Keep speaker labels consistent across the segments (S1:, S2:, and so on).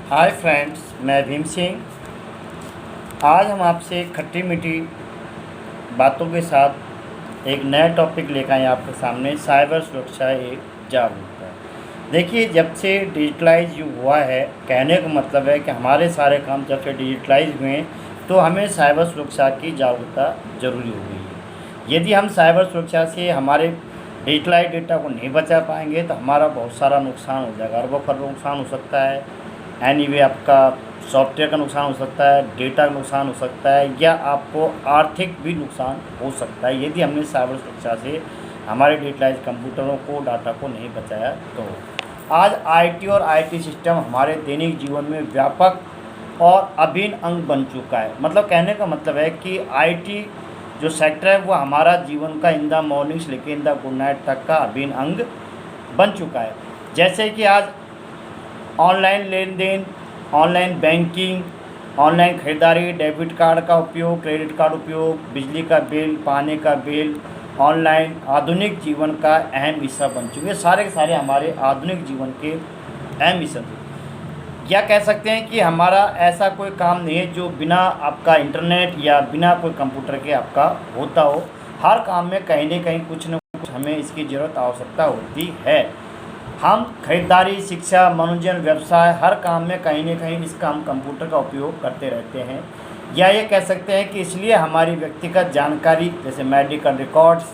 S1: Hi friends, मैं भीम सिंह। आज हम आपसे खट्टी मीठी बातों के साथ एक नया टॉपिक लेकर आए आपके सामने, साइबर सुरक्षा एक जागरूकता। देखिए, जब से डिजिटलाइज युग हुआ है, कहने का मतलब है कि हमारे सारे काम जब से डिजिटलाइज हुए हैं, तो हमें साइबर सुरक्षा की जागरूकता ज़रूरी हो गई है। यदि हम साइबर सुरक्षा से हमारे डिजिटलाइज डेटा को नहीं बचा पाएंगे तो हमारा बहुत सारा नुकसान हो जाएगा। अरबों खरबों नुकसान हो सकता है। एनीवे आपका सॉफ्टवेयर का नुकसान हो सकता है, डेटा का नुकसान हो सकता है, या आपको आर्थिक भी नुकसान हो सकता है यदि हमने साइबर सुरक्षा से हमारे डिजिटलाइज कंप्यूटरों को, डाटा को नहीं बचाया। तो आज आईटी और आईटी सिस्टम हमारे दैनिक जीवन में व्यापक और अभिन्न अंग बन चुका है। मतलब कहने का मतलब है कि आईटी जो सेक्टर है वो हमारा जीवन का इन द मॉर्निंग से लेकर इन द गुड नाइट तक का अभिन्न अंग बन चुका है। जैसे कि आज ऑनलाइन लेन देन, ऑनलाइन बैंकिंग, ऑनलाइन खरीदारी, डेबिट कार्ड का उपयोग, क्रेडिट कार्ड उपयोग, बिजली का बिल, पानी का बिल, ऑनलाइन आधुनिक जीवन का अहम हिस्सा बन चुके हैं। सारे के सारे हमारे आधुनिक जीवन के अहम हिस्सा थे। या कह सकते हैं कि हमारा ऐसा कोई काम नहीं है जो बिना आपका इंटरनेट या बिना कोई कंप्यूटर के आपका होता हो। हर काम में कहीं ना कहीं कुछ न कुछ हमें इसकी ज़रूरत, आवश्यकता होती है। हम खरीदारी, शिक्षा, मनोरंजन, व्यवसाय, हर काम में कहीं ना कहीं इसका हम कंप्यूटर का उपयोग करते रहते हैं। या ये कह सकते हैं कि इसलिए हमारी व्यक्तिगत जानकारी जैसे medical records,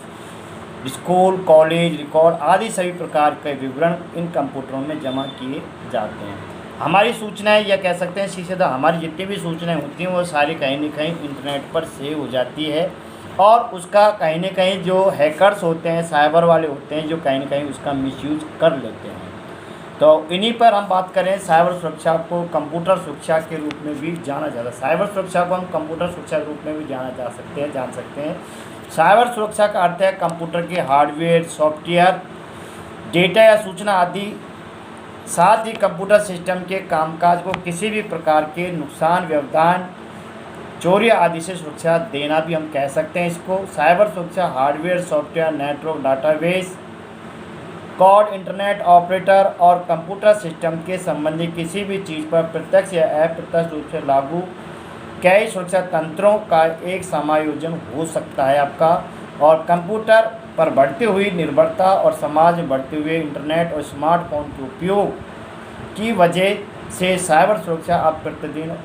S1: school college record आदि सभी प्रकार के विवरण इन कंप्यूटरों में जमा किए जाते हैं। हमारी सूचनाएं, या कह सकते हैं सीधे हमारी जितनी भी सूचनाएं होती हैं वो सारी कहीं ना कहीं इंटरनेट पर सेव हो जाती है, और उसका कहीं ना कहीं जो हैकर्स होते हैं, साइबर वाले होते हैं, जो कहीं ना कहीं उसका मिसयूज कर लेते हैं। तो इन्हीं पर हम बात करें। साइबर सुरक्षा को कंप्यूटर सुरक्षा के रूप में भी जाना जाता है। साइबर सुरक्षा को हम कंप्यूटर सुरक्षा के रूप में भी जान सकते हैं। साइबर सुरक्षा का अर्थ है कंप्यूटर के हार्डवेयर, सॉफ्टवेयर, डेटा या सूचना आदि, साथ ही कंप्यूटर सिस्टम के कामकाज को किसी भी प्रकार के नुकसान, व्यवधान, चोरी आदि से सुरक्षा देना भी हम कह सकते हैं इसको। साइबर सुरक्षा hardware, software, network, database, code, internet operator और कंप्यूटर सिस्टम के संबंधी किसी भी चीज़ पर प्रत्यक्ष या अप्रत्यक्ष रूप से लागू कई सुरक्षा तंत्रों का एक समायोजन हो सकता है आपका। और कंप्यूटर पर बढ़ती हुई निर्भरता और समाज में बढ़ते हुए इंटरनेट और स्मार्टफोन के उपयोग की वजह से साइबर सुरक्षा अब प्रतिदिन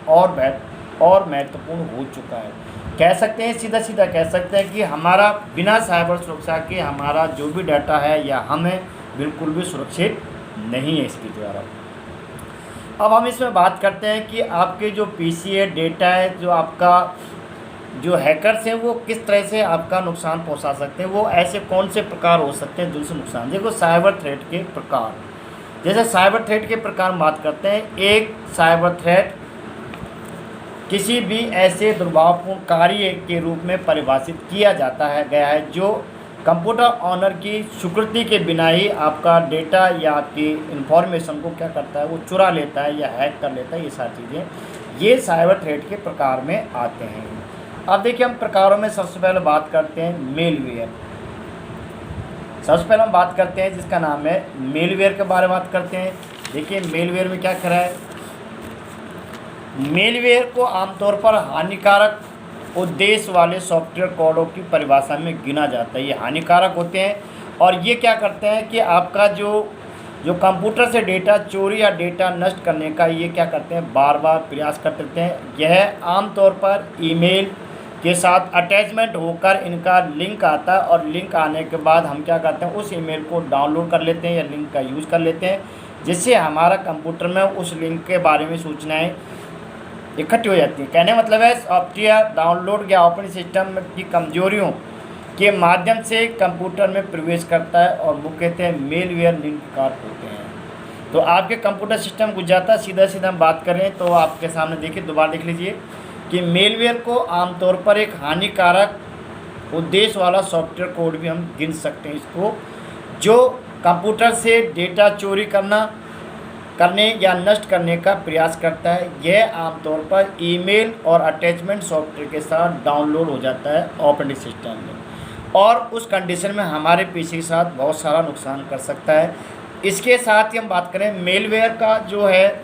S1: और महत्वपूर्ण हो चुका है। कह सकते हैं, सीधा सीधा कह सकते हैं कि हमारा बिना साइबर सुरक्षा के हमारा जो भी डाटा है या हमें बिल्कुल भी सुरक्षित नहीं है इसके द्वारा। अब हम इसमें बात करते हैं कि आपके जो पीसी है, डेटा है, जो आपका जो हैकर्स हैं वो किस तरह से आपका नुकसान पहुंचा सकते हैं। वो ऐसे कौन से प्रकार हो सकते हैं जिनसे नुकसान। देखो, साइबर थ्रेट के प्रकार, जैसे साइबर थ्रेट के प्रकार में बात करते हैं। एक, साइबर थ्रेट किसी भी ऐसे दुर्भावपूर्ण कार्य के रूप में परिभाषित किया जाता है गया है जो कंप्यूटर ऑनर की स्वीकृति के बिना ही आपका डेटा या आपकी इंफॉर्मेशन को क्या करता है, वो चुरा लेता है या हैक कर लेता है। ये सारी चीज़ें ये साइबर थ्रेट के प्रकार में आते हैं। अब देखिए, हम प्रकारों में सबसे पहले बात करते हैं मेलवेयर। सबसे पहले हम बात करते हैं जिसका नाम है मेलवेयर के बारे में बात करते हैं। देखिए, मेलवेयर में क्या करा है। मेलवेयर को आमतौर पर हानिकारक उद्देश्य वाले सॉफ्टवेयर कोडों की परिभाषा में गिना जाता है। ये हानिकारक होते हैं और ये क्या करते हैं कि आपका जो कंप्यूटर से डेटा चोरी या डेटा नष्ट करने का ये क्या करते हैं, बार बार प्रयास करते रहते हैं। यह आमतौर पर ईमेल के साथ अटैचमेंट होकर इनका लिंक आता है, और लिंक आने के बाद हम क्या करते हैं, उस ईमेल को डाउनलोड कर लेते हैं या लिंक का यूज़ कर लेते हैं, जिससे हमारा कंप्यूटर में उस लिंक के बारे में सूचनाएं इकट्ठी हो जाती हैं। कहने मतलब है, सॉफ्टवेयर डाउनलोड या ऑपरेटिंग सिस्टम की कमजोरियों के माध्यम से कंप्यूटर में प्रवेश करता है, और मुख्यतः मेलवेयर निम्न प्रकार होते हैं। तो आपके कंप्यूटर सिस्टम घुस जाता है। सीधा सीधा हम बात करें तो आपके सामने देखिए, दोबारा देख लीजिए कि मेलवेयर को आमतौर पर एक हानिकारक उद्देश्य वाला सॉफ्टवेयर कोड भी हम गिन सकते हैं इसको, जो कंप्यूटर से डेटा चोरी करने या नष्ट करने का प्रयास करता है। यह आमतौर पर ईमेल और अटैचमेंट सॉफ्टवेयर के साथ डाउनलोड हो जाता है ऑपरेटिंग सिस्टम में, और उस कंडीशन में हमारे पीसी के साथ बहुत सारा नुकसान कर सकता है। इसके साथ ही हम बात करें मेलवेयर का जो है,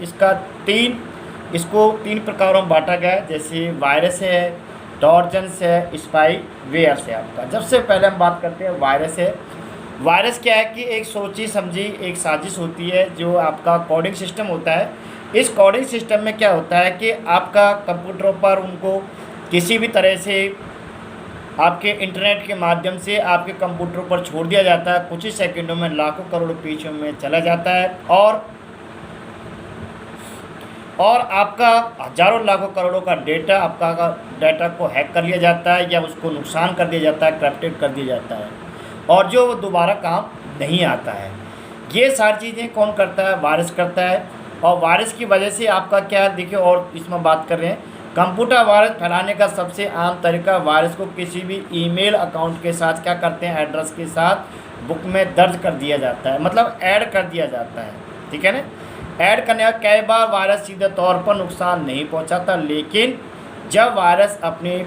S1: इसको तीन प्रकारों में बांटा गया है, जैसे वायरस है, टॉर्जन्स है, स्पाईवेयर है आपका। सबसे पहले हम बात करते हैं वायरस है। वायरस क्या है कि एक सोची समझी एक साजिश होती है जो आपका कोडिंग सिस्टम होता है। इस कोडिंग सिस्टम में क्या होता है कि आपका कंप्यूटरों पर उनको किसी भी तरह से आपके इंटरनेट के माध्यम से आपके कंप्यूटर पर छोड़ दिया जाता है। कुछ ही सेकंडों में लाखों करोड़ों पेजों में चला जाता है और आपका हजारों लाखों करोड़ों का डाटा को हैक कर लिया जाता है या उसको नुकसान कर दिया जाता है, करप्टेड कर दिया जाता है और जो वो दोबारा काम नहीं आता है। ये सारी चीज़ें कौन करता है? वायरस करता है। और वायरस की वजह से आपका क्या देखिए, और इसमें बात कर रहे हैं कंप्यूटर वायरस फैलाने का सबसे आम तरीका, वायरस को किसी भी ईमेल अकाउंट के साथ क्या करते हैं, एड्रेस के साथ बुक में दर्ज कर दिया जाता है, मतलब ऐड कर दिया जाता है। ठीक है ना? ऐड करने का कई बार वायरस सीधे तौर पर नुकसान नहीं पहुंचाता, लेकिन जब वायरस अपनी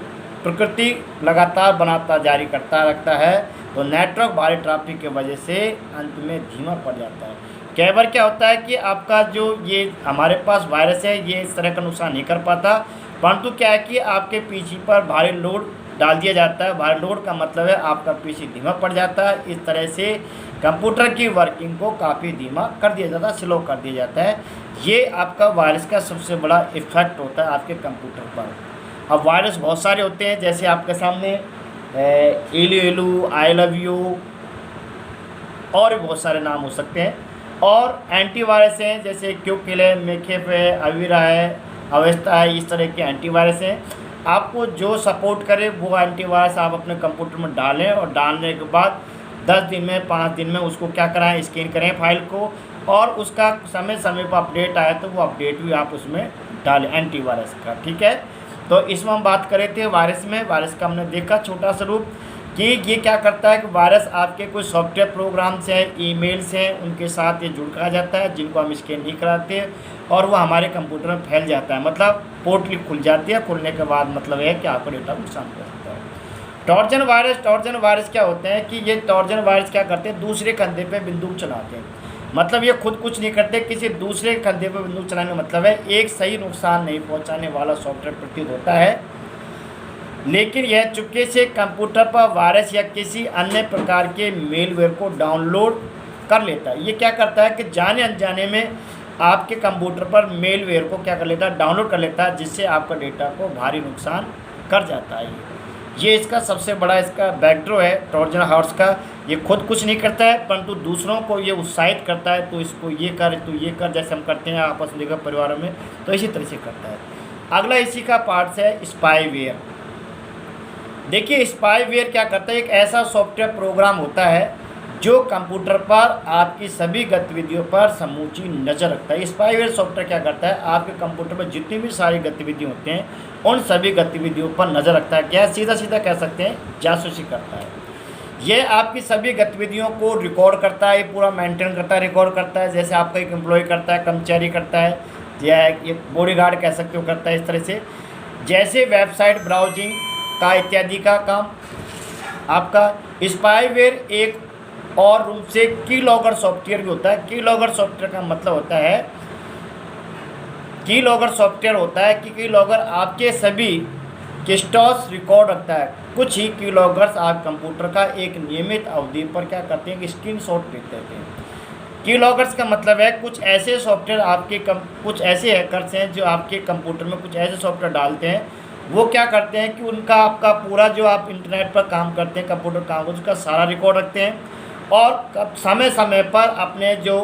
S1: प्रकृति लगातार बनाता जारी करता रखता है तो नेटवर्क भारी ट्रैफिक की वजह से अंत में धीमा पड़ जाता है। कई बार क्या होता है कि आपका जो ये हमारे पास वायरस है ये इस तरह का नुकसान नहीं कर पाता, परंतु क्या है कि आपके पीसी पर भारी लोड डाल दिया जाता है। भारी लोड का मतलब है आपका पीसी धीमा पड़ जाता है। इस तरह से कंप्यूटर की वर्किंग को काफ़ी धीमा कर दिया जाता है, स्लो कर दिया जाता है। ये आपका वायरस का सबसे बड़ा इफेक्ट होता है आपके कंप्यूटर पर। अब वायरस बहुत सारे होते हैं, जैसे आपके सामने एलू, आई लव यू और भी बहुत सारे नाम हो सकते हैं। और एंटीवायरस हैं जैसे क्यूकिल है, मेकेप है, अवीरा है, अवेस्ता है, इस तरह के एंटीवायरस हैं। आपको जो सपोर्ट करे वो एंटीवायरस आप अपने कंप्यूटर में डालें और डालने के बाद 10 दिन में 5 दिन में उसको क्या कराएं, स्कैन करें फाइल को, और उसका समय समय पर अपडेट आया तो वो अपडेट भी आप उसमें डालें एंटीवायरस का। ठीक है, तो इसमें हम बात कर रहे थे वायरस में। वायरस का हमने देखा छोटा सा रूप कि ये क्या करता है कि वायरस आपके कोई सॉफ्टवेयर प्रोग्राम्स हैं, ईमेल्स हैं, उनके साथ ये जुड़ कर जाता है जिनको हम स्कैन नहीं कराते और वो हमारे कंप्यूटर में फैल जाता है, मतलब पोर्टली खुल जाती है। खुलने के बाद मतलब है कि आपका डेटा नुकसान कर सकता है। टॉर्जन वायरस क्या होते हैं कि ये टॉर्जन वायरस क्या करते हैं, दूसरे कंधे पे बंदूक चलाते हैं। मतलब ये खुद कुछ नहीं करते, किसी दूसरे कंधे पे बंदूक चलाने का मतलब है एक सही नुकसान नहीं पहुंचाने वाला सॉफ्टवेयर प्रतीत होता है, लेकिन यह चुपके से कंप्यूटर पर वायरस या किसी अन्य प्रकार के मेलवेयर को डाउनलोड कर लेता है। ये क्या करता है कि जाने अनजाने में आपके कंप्यूटर पर मेलवेयर को क्या कर लेता है, डाउनलोड कर लेता है, जिससे आपका डेटा को भारी नुकसान कर जाता है। ये इसका सबसे बड़ा इसका बैकड्रॉ है ट्रोजन हॉर्स का। ये खुद कुछ नहीं करता है परंतु दूसरों को ये उत्साहित करता है, तो इसको ये कर, तो ये कर, जैसे हम करते हैं आपस में लेकर परिवारों में, तो इसी तरह से करता है। अगला इसी का पार्ट है स्पाईवेयर। देखिए स्पाईवेयर क्या करता है, एक ऐसा सॉफ्टवेयर प्रोग्राम होता है जो कंप्यूटर पर आपकी सभी गतिविधियों पर समूची नज़र रखता है। स्पाईवेयर सॉफ्टवेयर क्या करता है, आपके कंप्यूटर में जितनी भी सारी गतिविधियाँ होती हैं उन सभी गतिविधियों पर नज़र रखता है। क्या सीधा सीधा कह सकते हैं, जासूसी करता है। यह आपकी सभी गतिविधियों को रिकॉर्ड करता है, ये पूरा मेंटेन करता है, रिकॉर्ड करता है। जैसे आपका एक एम्प्लॉय करता है, कर्मचारी करता है, या एक बॉडीगार्ड कह सकते हो करता है, इस तरह से। जैसे वेबसाइट ब्राउजिंग का इत्यादि का काम आपका स्पाईवेयर एक और रूप से कीलॉगर सॉफ्टवेयर भी होता है। कीलॉगर सॉफ्टवेयर का मतलब होता है, कीलॉगर सॉफ्टवेयर होता है कि कीलॉगर आपके सभी किस्टॉस रिकॉर्ड रखता है। कुछ ही कीलॉगर्स आप कंप्यूटर का एक नियमित अवधि पर क्या करते हैं कि स्क्रीनशॉट लेते हैं। कीलॉगर्स का मतलब है कुछ ऐसे सॉफ्टवेयर आपके कुछ ऐसे हैकर्स हैं जो आपके कंप्यूटर में कुछ ऐसे सॉफ्टवेयर डालते हैं, वो क्या करते हैं कि उनका आपका पूरा जो आप इंटरनेट पर काम करते हैं, कंप्यूटर काम करते हैं, उसका सारा रिकॉर्ड रखते हैं और समय समय पर अपने जो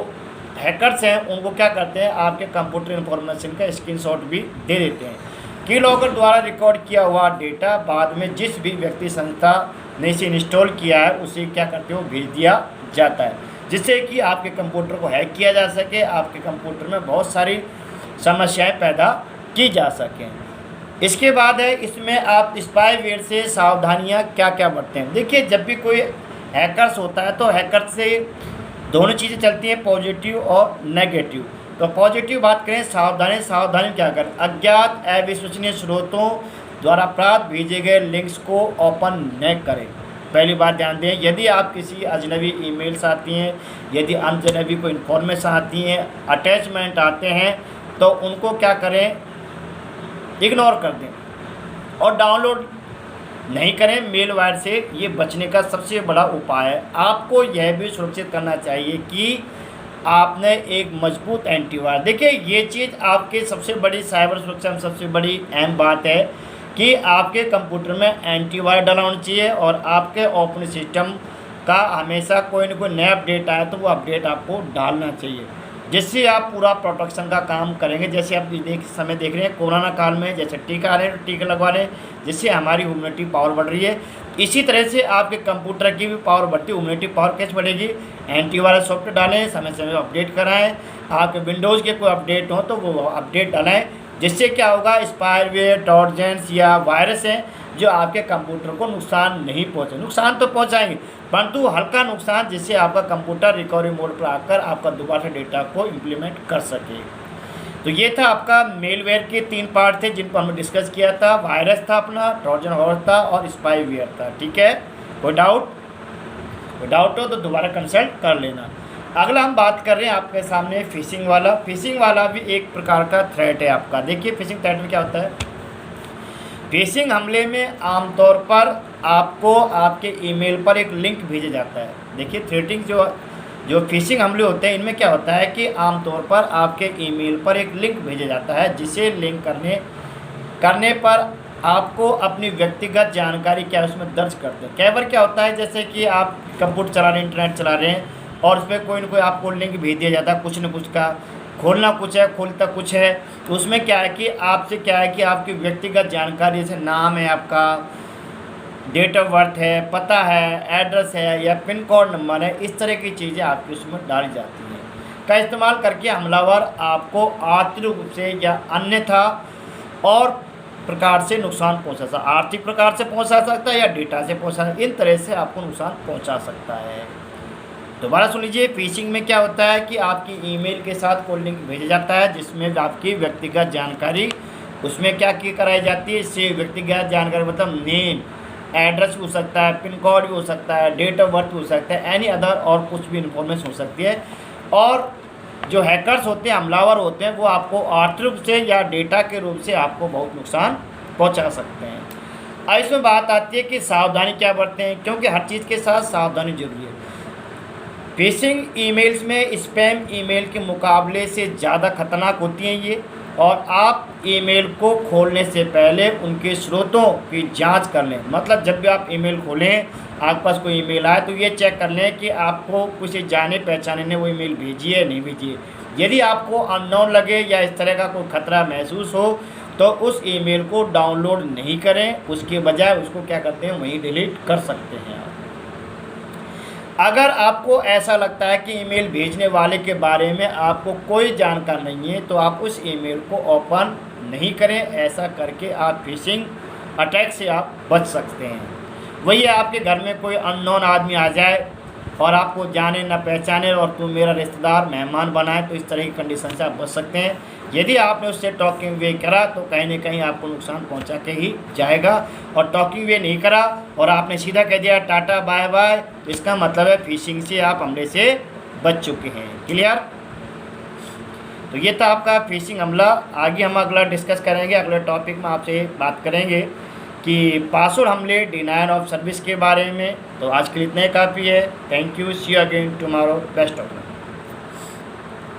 S1: हैकर्स हैं उनको क्या करते हैं, आपके कंप्यूटर इन्फॉर्मेशन का स्क्रीनशॉट भी दे देते हैं। कीलॉगर द्वारा रिकॉर्ड किया हुआ डेटा बाद में जिस भी व्यक्ति संस्था ने इसे इंस्टॉल किया है उसे क्या करते हो, भेज दिया जाता है, जिससे कि आपके कंप्यूटर को हैक किया जा सके, आपके कंप्यूटर में बहुत सारी समस्याएं पैदा की जा सकें। इसके बाद है इसमें आप स्पाईवेयर से सावधानियां क्या क्या बरतें हैं। देखिए जब भी कोई हैकर्स होता है तो हैकर से दोनों चीज़ें चलती हैं, पॉजिटिव और नेगेटिव। तो पॉजिटिव बात करें, सावधानी क्या करें, अज्ञात अविश्वसनीय स्रोतों द्वारा प्राप्त भेजे गए लिंक्स को ओपन न करें। पहली बात ध्यान दें, यदि आप किसी अजनबी ईमेल्स आती हैं, यदि अजनबी कोई इन्फॉर्मेशन आती हैं, अटैचमेंट आते हैं, तो उनको क्या करें, इग्नोर कर दें और डाउनलोड नहीं करें। मेल वायर से ये बचने का सबसे बड़ा उपाय है। आपको यह भी सुरक्षित करना चाहिए कि आपने एक मजबूत एंटीवायरस, देखिए ये चीज़ आपके सबसे बड़ी साइबर सुरक्षा में सबसे बड़ी अहम बात है कि आपके कंप्यूटर में एंटीवायरस डाला होना चाहिए और आपके ऑपरेटिंग सिस्टम का हमेशा कोई ना कोई नया अपडेट आए तो वो अपडेट आपको डालना चाहिए, जिससे आप पूरा प्रोटेक्शन का काम करेंगे। जैसे आप समय देख रहे हैं कोरोना काल में, जैसे टीका आ रहे हैं, टीके लगवा रहे हैं, जिससे हमारी इम्यूनिटी पावर बढ़ रही है। इसी तरह से आपके कंप्यूटर की भी पावर बढ़ती है, इम्यूनिटी पावर कैसे बढ़ेगी, एंटीवायरस सॉफ्टवेयर डालें, समय समय अपडेट कराएं। आपके विंडोज़ के कोई अपडेट हो तो वो अपडेट डालें, जिससे क्या होगा, स्पायरवेयर, ट्रोजन्स या वायरस हैं जो आपके कंप्यूटर को नुकसान नहीं पहुँचे, नुकसान तो पहुँचाएंगे परंतु हल्का नुकसान, जिससे आपका कंप्यूटर रिकवरी मोड पर आकर आपका दोबारा डेटा को इम्प्लीमेंट कर सके। तो ये था आपका मेलवेयर के 3 पार्ट थे जिन पर हमने डिस्कस किया था। वायरस था अपना, ट्रोजन हॉर्स था और स्पाईवेयर था। ठीक है, कोई डाउट हो तो दोबारा कंसल्ट कर लेना। अगला हम बात कर रहे हैं आपके सामने फिशिंग वाला। फिशिंग वाला भी एक प्रकार का थ्रेट है आपका। देखिए फिशिंग थ्रेट में क्या होता है, फिशिंग हमले में आमतौर पर आपको आपके ईमेल पर एक लिंक भेजा जाता है। देखिए थ्रेटिंग जो फिशिंग हमले होते हैं इनमें क्या होता है कि आमतौर पर आपके ईमेल पर एक लिंक भेजा जाता है, जिसे लिंक करने पर आपको अपनी व्यक्तिगत जानकारी क्या उसमें दर्ज करते हैं। कई बार क्या होता है, जैसे कि आप कंप्यूटर चला रहे हैं, इंटरनेट चला रहे हैं और उस पर कोई ना कोई आपको लिंक भेज दिया जाता है, कुछ न कुछ का, खोलना कुछ है, खोलता कुछ है। तो उसमें क्या है कि आपसे क्या है कि आपकी व्यक्तिगत जानकारी, जैसे नाम है आपका, डेट ऑफ बर्थ है, पता है, एड्रेस है या पिन कोड नंबर है, इस तरह की चीज़ें आपकी उसमें डाली जाती हैं, का इस्तेमाल करके हमलावर आपको आर्थिक रूप से या अन्यथा और प्रकार से नुकसान पहुंचा सकता है। आर्थिक प्रकार से पहुंचा सकता है या डेटा से पहुंचा, इन तरह से आपको नुकसान पहुंचा सकता है। दोबारा सुन लीजिए, फिशिंग में क्या होता है कि आपकी ईमेल के साथ कोई लिंक भेजा जाता है जिसमें आपकी व्यक्तिगत जानकारी उसमें क्या की कराई जाती है। इससे व्यक्तिगत जानकारी मतलब नेम, एड्रेस हो सकता है, पिन कोड भी हो सकता है, डेट ऑफ बर्थ हो सकता है, एनी अदर और कुछ भी इन्फॉर्मेशन हो सकती है। और जो हैकर्स होते हैं, हमलावर होते हैं, वो आपको आर्थिक रूप से या डेटा के रूप से आपको बहुत नुकसान पहुंचा सकते हैं। अब इसमें बात आती है कि सावधानी क्या बरतें हैं, क्योंकि हर चीज़ के साथ सावधानी जरूरी है। फिशिंग ईमेल्स में स्पैम ईमेल के मुकाबले से ज़्यादा खतरनाक होती हैं ये, और आप ईमेल को खोलने से पहले उनके स्रोतों की जांच कर लें। मतलब जब भी आप ईमेल खोलें, आपके पास कोई ईमेल आए तो ये चेक कर लें कि आपको किसी जाने पहचाने ने वो ईमेल भेजी है नहीं भेजी है। यदि आपको अननोन लगे या इस तरह का कोई खतरा महसूस हो तो उस ईमेल को डाउनलोड नहीं करें, उसके बजाय उसको क्या करते हैं, वहीं डिलीट कर सकते हैं आप। अगर आपको ऐसा लगता है कि ईमेल भेजने वाले के बारे में आपको कोई जानकारी नहीं है तो आप उस ईमेल को ओपन नहीं करें। ऐसा करके आप फिशिंग अटैक से आप बच सकते हैं। वही आपके घर में कोई अननोन आदमी आ जाए और आपको जाने न पहचाने और तुम मेरा रिश्तेदार मेहमान बनाए, तो इस तरह की कंडीशन से आप बच सकते हैं। यदि आपने उससे टॉकिंग वे करा तो कहीं ना कहीं आपको नुकसान पहुंचा के ही जाएगा, और टॉकिंग वे नहीं करा और आपने सीधा कह दिया टाटा बाय बाय, तो इसका मतलब है फिशिंग से आप हमले से बच चुके हैं। क्लियर? तो ये था आपका फिशिंग हमला। आगे हम अगला डिस्कस करेंगे, अगले टॉपिक में आपसे बात करेंगे कि पासवर्ड हमले, डिनायल ऑफ सर्विस के बारे में। तो आज के लिए इतना ही काफ़ी है। Thank you, see you again tomorrow, best of luck.